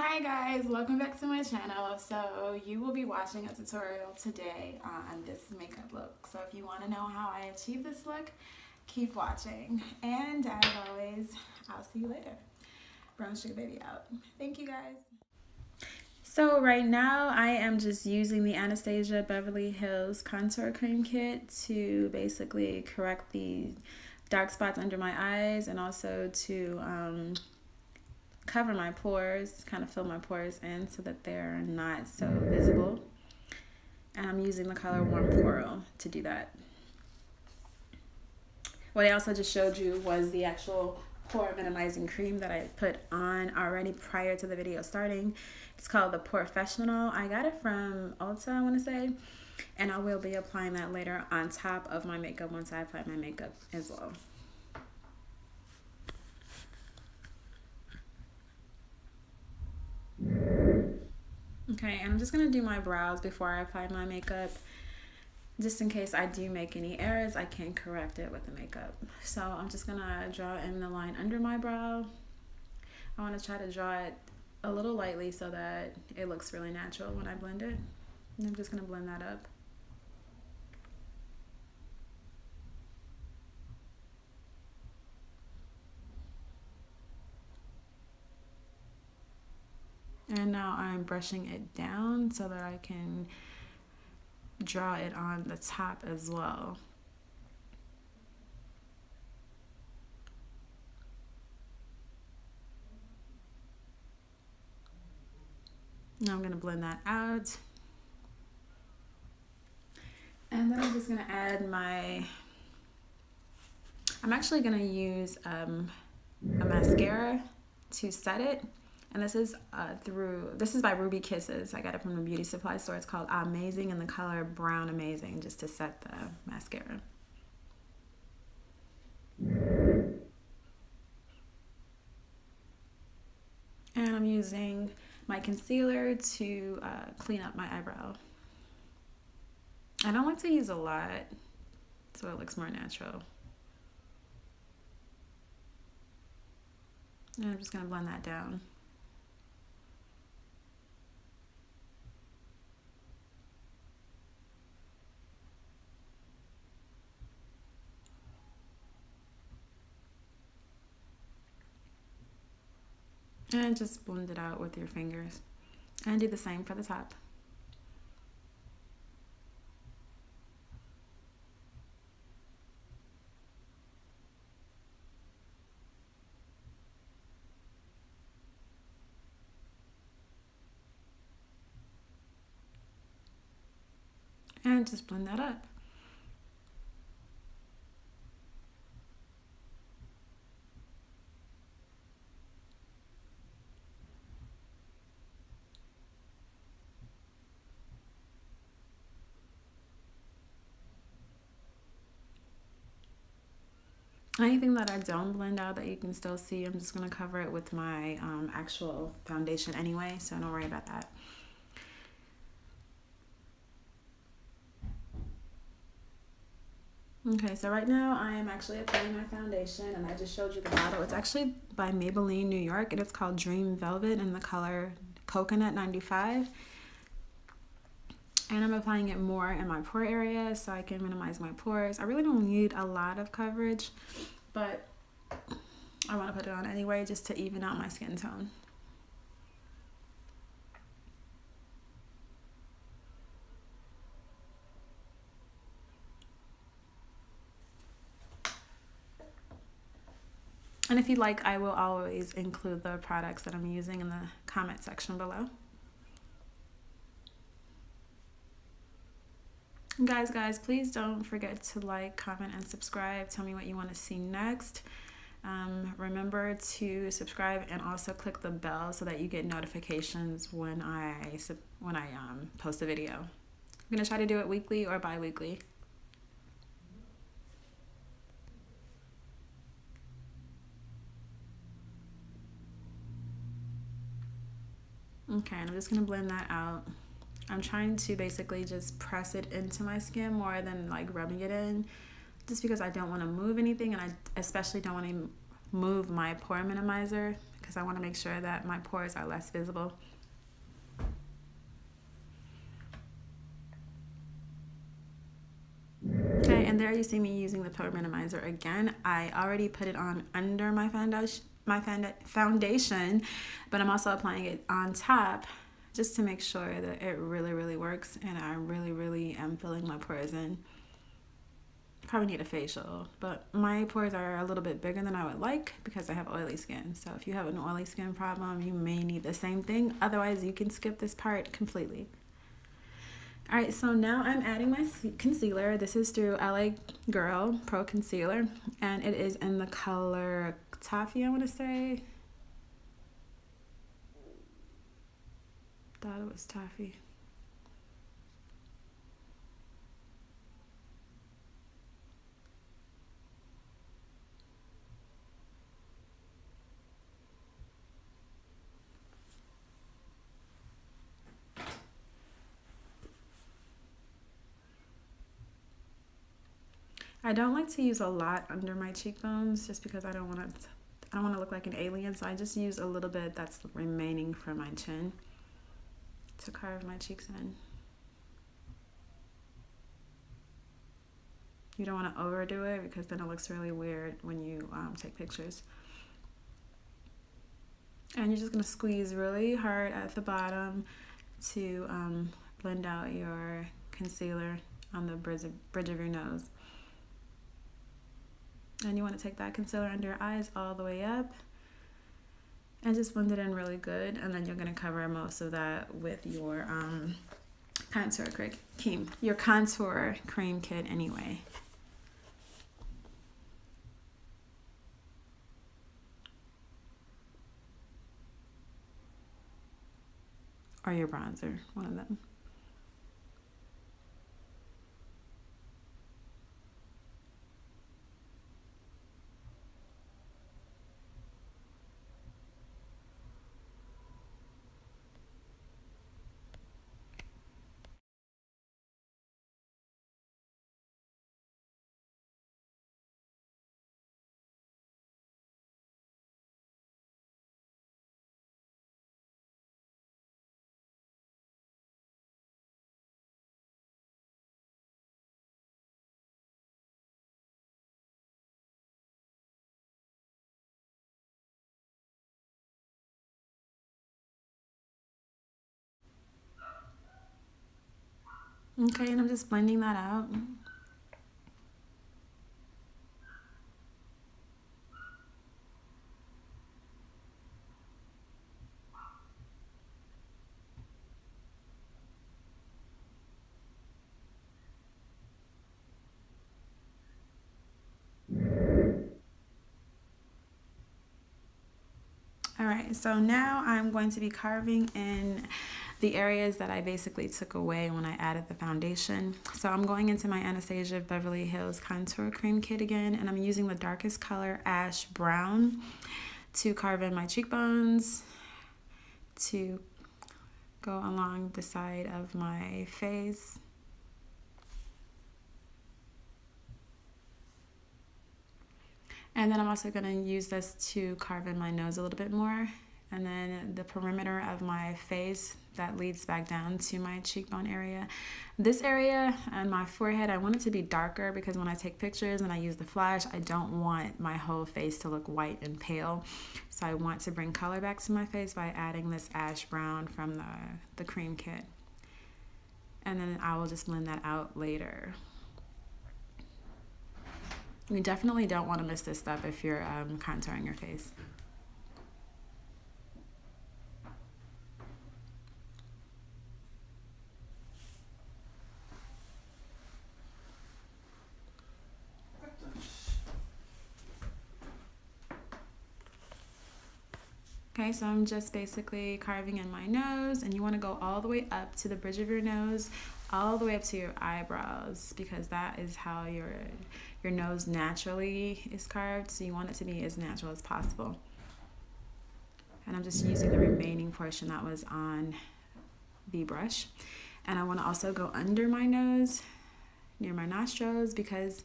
Hi guys, welcome back to my channel. So you will be watching a tutorial today on this makeup look. So if you want to know how I achieve this look, keep watching. And as always, I'll see you later. BrwnsugrBaby out. Thank you guys. So right now I am just using the Anastasia Beverly Hills Contour Cream Kit to basically correct the dark spots under my eyes and also to cover my pores, kind of fill my pores in so that they're not so visible. And I'm using the color Warm Coral to do that. What I also just showed you was the actual pore minimizing cream that I put on already prior to the video starting. It's called the PoreFessional. I got it from Ulta, I want to say, and I will be applying that later on top of my makeup once I apply my makeup as well. Okay, and I'm just going to do my brows before I apply my makeup. Just in case I do make any errors, I can correct it with the makeup. So I'm just going to draw in the line under my brow. I want to try to draw it a little lightly so that it looks really natural when I blend it. And I'm just going to blend that up. And now I'm brushing it down so that I can draw it on the top as well. Now I'm going to blend that out. And then I'm just going to add I'm actually going to use a mascara to set it. And this is by Ruby Kisses. I got it from the beauty supply store. It's called Amazing in the color Brownamazing, just to set the mascara. And I'm using my concealer to clean up my eyebrow. I don't like to use a lot, so it looks more natural. And I'm just going to blend that down. And just blend it out with your fingers. And do the same for the top. And just blend that up. Anything that I don't blend out that you can still see, I'm just going to cover it with my actual foundation anyway, so don't worry about that. Okay, so right now I am actually applying my foundation, and I just showed you the bottle. It's actually by Maybeline, New York, and it's called Dream Velvet in the color Coconut 95. And I'm applying it more in my pore area so I can minimize my pores. I really don't need a lot of coverage, but I want to put it on anyway just to even out my skin tone. And if you'd like, I will always include the products that I'm using in the comment section below. Guys, please don't forget to like, comment, and subscribe. Tell me what you want to see next. Remember to subscribe and also click the bell so that you get notifications when I post a video. I'm going to try to do it weekly or bi-weekly. Okay, and I'm just going to blend that out. I'm trying to basically just press it into my skin more than like rubbing it in, just because I don't want to move anything, and I especially don't want to move my pore minimizer because I want to make sure that my pores are less visible. Okay, and there you see me using the Pore Minimizer again. I already put it on under my foundation, but I'm also applying it on top just to make sure that it really works, and I really am filling my pores in. Probably need a facial, but my pores are a little bit bigger than I would like because I have oily skin. So if you have an oily skin problem, you may need the same thing. Otherwise, you can skip this part completely. All right, so now I'm adding my concealer. This is through LA Girl Pro Concealer, and it is in the color Toffee, I want to say. Thought it was Toffee. I don't like to use a lot under my cheekbones just because I don't want to look like an alien, so I just use a little bit that's remaining from my chin to carve my cheeks in. You don't want to overdo it because then it looks really weird when you take pictures. And you're just going to squeeze really hard at the bottom to blend out your concealer on the bridge of your nose. And you want to take that concealer under your eyes all the way up and just blend it in really good. And then you're going to cover most of that with your contour cream kit anyway. Or your bronzer, one of them. Okay, and I'm just blending that out. All right, so now I'm going to be carving in the areas that I basically took away when I added the foundation. So I'm going into my Anastasia Beverly Hills Contour Cream Kit again, and I'm using the darkest color, Ash Brown, to carve in my cheekbones, to go along the side of my face. And then I'm also going to use this to carve in my nose a little bit more. And then the perimeter of my face that leads back down to my cheekbone area. This area and my forehead, I want it to be darker because when I take pictures and I use the flash, I don't want my whole face to look white and pale. So I want to bring color back to my face by adding this ash brown from the cream kit. And then I will just blend that out later. You definitely don't want to miss this step if you're contouring your face. Okay, so I'm just basically carving in my nose, and you want to go all the way up to the bridge of your nose, all the way up to your eyebrows, because that is how your nose naturally is carved, so you want it to be as natural as possible. And I'm just using the remaining portion that was on the brush. And I want to also go under my nose, near my nostrils, because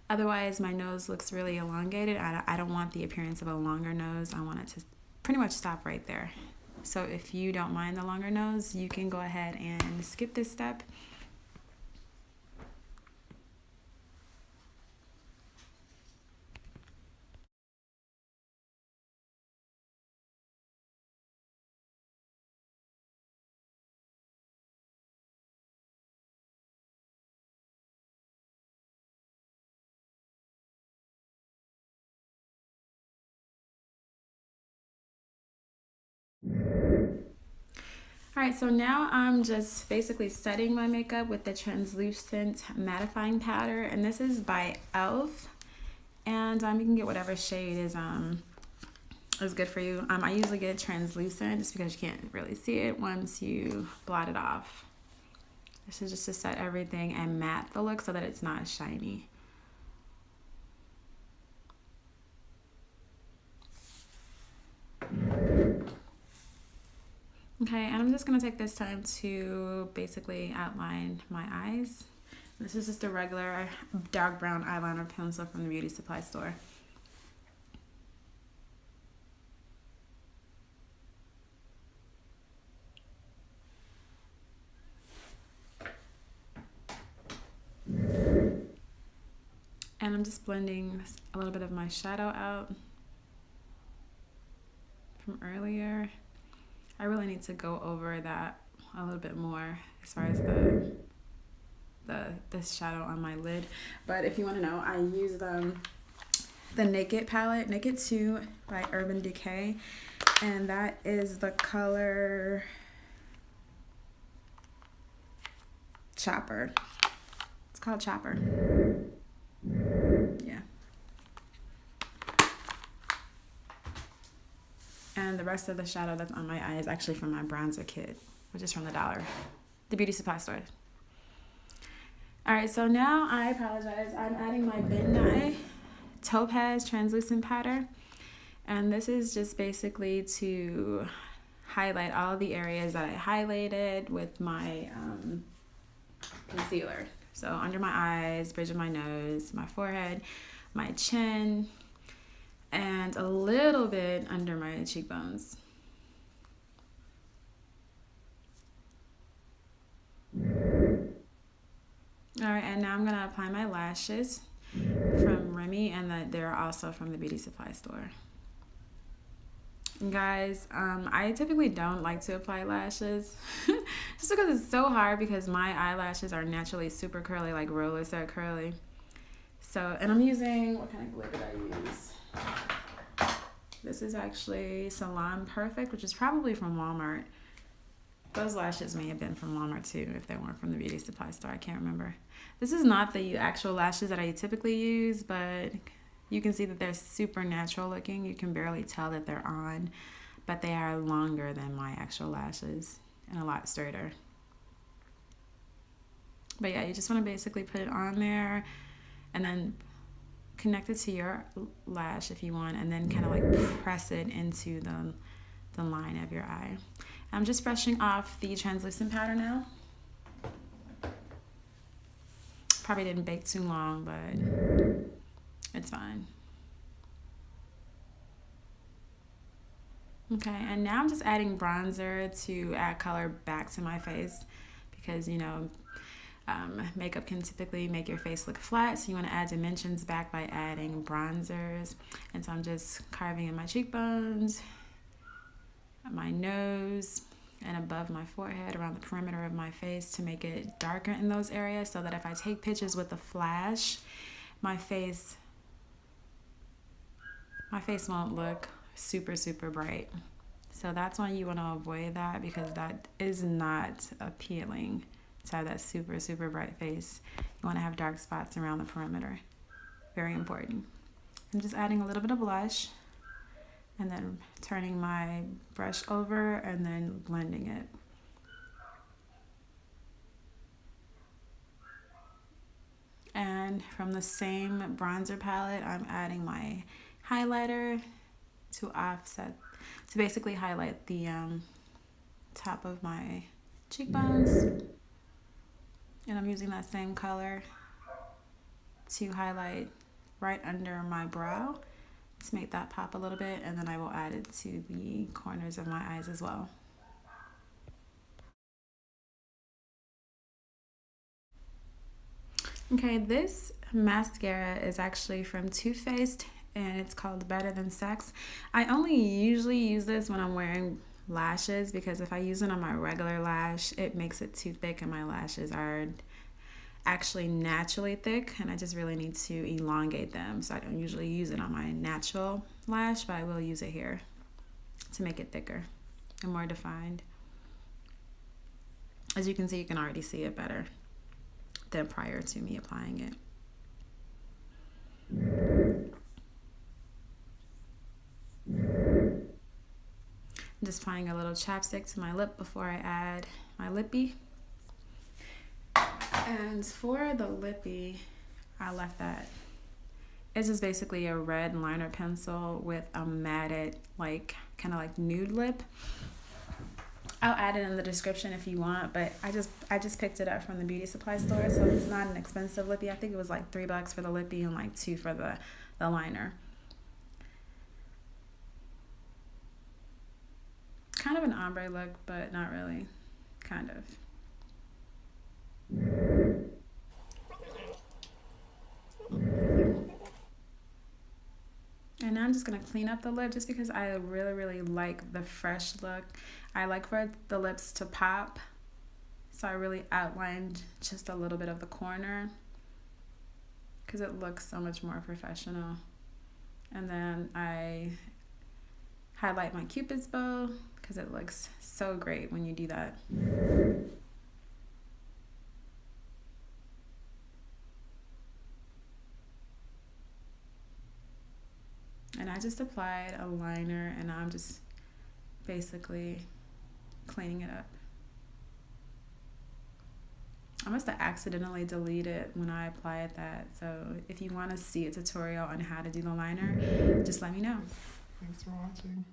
otherwise my nose looks really elongated. I don't want the appearance of a longer nose. I want it to pretty much stop right there. So if you don't mind the longer nose, you can go ahead and skip this step. Alright, so now I'm just basically setting my makeup with the translucent mattifying powder, and this is by e.l.f. And you can get whatever shade is good for you. I usually get translucent just because you can't really see it once you blot it off. This is just to set everything and matte the look so that it's not shiny. Okay, and I'm just going to take this time to basically outline my eyes. This is just a regular dark brown eyeliner pencil from the beauty supply store. And I'm just blending a little bit of my shadow out from earlier. I really need to go over that a little bit more as far as the shadow on my lid. But if you want to know, I use the Naked palette, Naked 2 by Urban Decay, and that is the color Chopper. It's called Chopper. Yeah. And the rest of the shadow that's on my eye is actually from my bronzer kit, which is from the beauty supply store. All right, so now I apologize. I'm adding my Midnight Topaz translucent powder. And this is just basically to highlight all the areas that I highlighted with my concealer. So under my eyes, bridge of my nose, my forehead, my chin, and a little bit under my cheekbones. All right, and now I'm gonna apply my lashes from Remy, and they're also from the beauty supply store. Guys, I typically don't like to apply lashes just because it's so hard, because my eyelashes are naturally super curly, like roller set curly. So, and I'm using, what kind of glue did I use? This is actually Salon Perfect, which is probably from Walmart. Those lashes may have been from Walmart too, if they weren't from the beauty supply store. I can't remember. This is not the actual lashes that I typically use, but you can see that they're super natural looking. You can barely tell that they're on, but they are longer than my actual lashes and a lot straighter. But yeah, you just want to basically put it on there and then connect it to your lash if you want, and then kind of like press it into the line of your eye. I'm just brushing off the translucent powder now. Probably didn't bake too long, but it's fine. Okay, and now I'm just adding bronzer to add color back to my face, because you know, makeup can typically make your face look flat, so you want to add dimensions back by adding bronzers. And so I'm just carving in my cheekbones, my nose, and above my forehead, around the perimeter of my face, to make it darker in those areas, so that if I take pictures with a flash, my face won't look super bright. So that's why you want to avoid that, because that is not appealing to have that super bright face. You want to have dark spots around the perimeter. Very important. I'm just adding a little bit of blush, and then turning my brush over and then blending it. And from the same bronzer palette, I'm adding my highlighter to offset, to basically highlight the top of my cheekbones. And I'm using that same color to highlight right under my brow, to make that pop a little bit, and then I will add it to the corners of my eyes as well. Okay, this mascara is actually from Too Faced, and it's called Better Than Sex. I only usually use this when I'm wearing lashes, because if I use it on my regular lash, it makes it too thick, and my lashes are actually naturally thick, and I just really need to elongate them. So I don't usually use it on my natural lash, but I will use it here to make it thicker and more defined. As you can see, you can already see it better than prior to me applying it. I'm just applying a little chapstick to my lip before I add my lippy. And for the lippy, I left that. It's just basically a red liner pencil with a matted, like kind of like nude lip. I'll add it in the description if you want, but I just picked it up from the beauty supply store, so it's not an expensive lippy. I think it was like $3 for the lippy and like $2 for the liner. Kind of an ombre look, but not really. Kind of. And now I'm just going to clean up the lip, just because I really, really like the fresh look. I like for the lips to pop. So I really outlined just a little bit of the corner, because it looks so much more professional. And then I highlight my Cupid's bow, because it looks so great when you do that. And I just applied a liner, and I'm just basically cleaning it up. I must have accidentally deleted when I applied that. So if you want to see a tutorial on how to do the liner, just let me know. Thanks for watching.